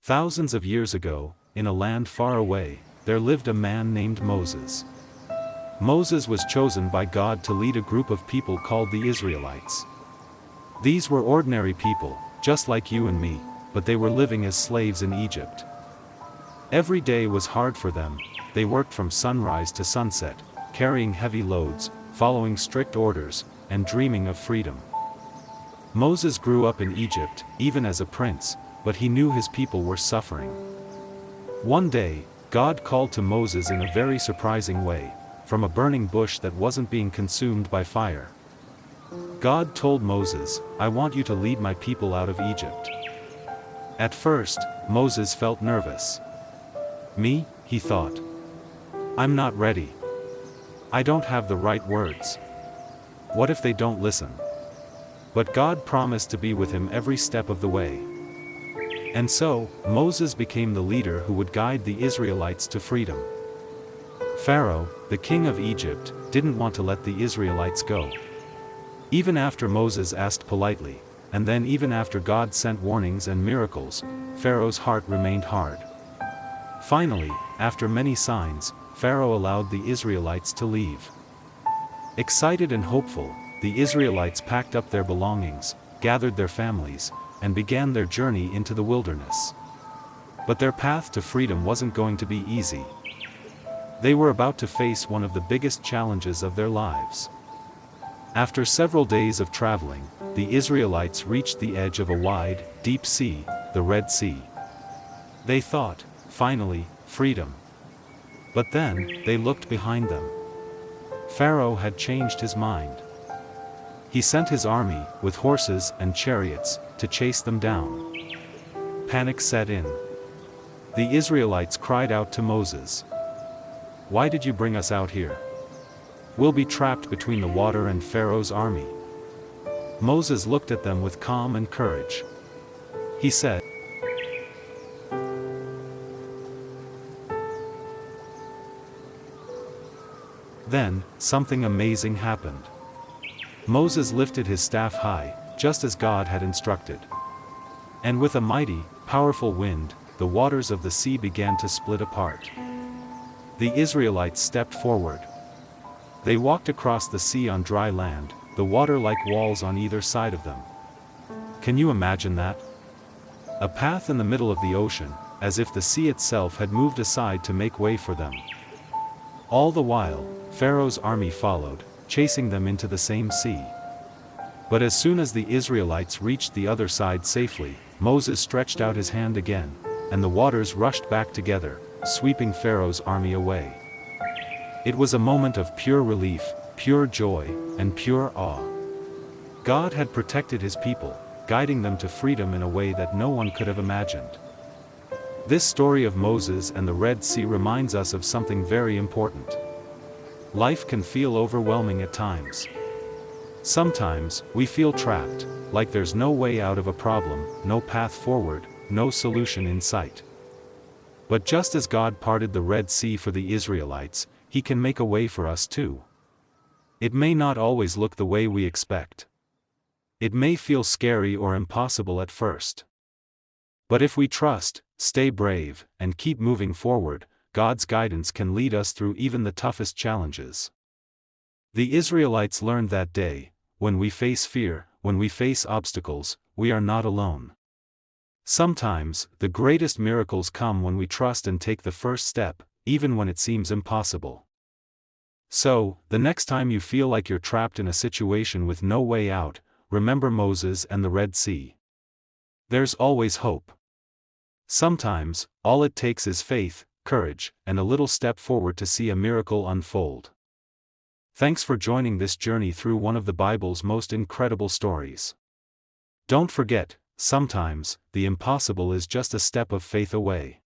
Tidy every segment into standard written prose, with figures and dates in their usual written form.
Thousands of years ago, in a land far away, there lived a man named Moses. Moses was chosen by God to lead a group of people called the Israelites. These were ordinary people, just like you and me, but they were living as slaves in Egypt. Every day was hard for them. They worked from sunrise to sunset, carrying heavy loads, following strict orders, and dreaming of freedom. Moses grew up in Egypt, even as a prince, but he knew his people were suffering. One day, God called to Moses in a very surprising way, from a burning bush that wasn't being consumed by fire. God told Moses, "I want you to lead my people out of Egypt." At first, Moses felt nervous. Me, he thought. I'm not ready. I don't have the right words. What if they don't listen? But God promised to be with him every step of the way. And so, Moses became the leader who would guide the Israelites to freedom. Pharaoh, the king of Egypt, didn't want to let the Israelites go. Even after Moses asked politely, and then even after God sent warnings and miracles, Pharaoh's heart remained hard. Finally, after many signs, Pharaoh allowed the Israelites to leave. Excited and hopeful, the Israelites packed up their belongings, gathered their families, and began their journey into the wilderness. But their path to freedom wasn't going to be easy. They were about to face one of the biggest challenges of their lives. After several days of traveling, the Israelites reached the edge of a wide, deep sea, the Red Sea. They thought, finally, freedom. But then, they looked behind them. Pharaoh had changed his mind. He sent his army, with horses and chariots, to chase them down. Panic set in. The Israelites cried out to Moses. "Why did you bring us out here? We'll be trapped between the water and Pharaoh's army." Moses looked at them with calm and courage. He said, Then, something amazing happened. Moses lifted his staff high, just as God had instructed. And with a mighty, powerful wind, the waters of the sea began to split apart. The Israelites stepped forward. They walked across the sea on dry land, the water like walls on either side of them. Can you imagine that? A path in the middle of the ocean, as if the sea itself had moved aside to make way for them. All the while, Pharaoh's army followed, chasing them into the same sea. But as soon as the Israelites reached the other side safely, Moses stretched out his hand again, and the waters rushed back together, sweeping Pharaoh's army away. It was a moment of pure relief, pure joy, and pure awe. God had protected his people, guiding them to freedom in a way that no one could have imagined. This story of Moses and the Red Sea reminds us of something very important. Life can feel overwhelming at times. Sometimes, we feel trapped, like there's no way out of a problem, no path forward, no solution in sight. But just as God parted the Red Sea for the Israelites, He can make a way for us too. It may not always look the way we expect. It may feel scary or impossible at first. But if we trust, stay brave, and keep moving forward, God's guidance can lead us through even the toughest challenges. The Israelites learned that day, when we face fear, when we face obstacles, we are not alone. Sometimes, the greatest miracles come when we trust and take the first step, even when it seems impossible. So, the next time you feel like you're trapped in a situation with no way out, remember Moses and the Red Sea. There's always hope. Sometimes, all it takes is faith, courage, and a little step forward to see a miracle unfold. Thanks for joining this journey through one of the Bible's most incredible stories. Don't forget, sometimes, the impossible is just a step of faith away.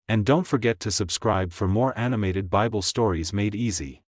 And don't forget to subscribe for more animated Bible stories made easy.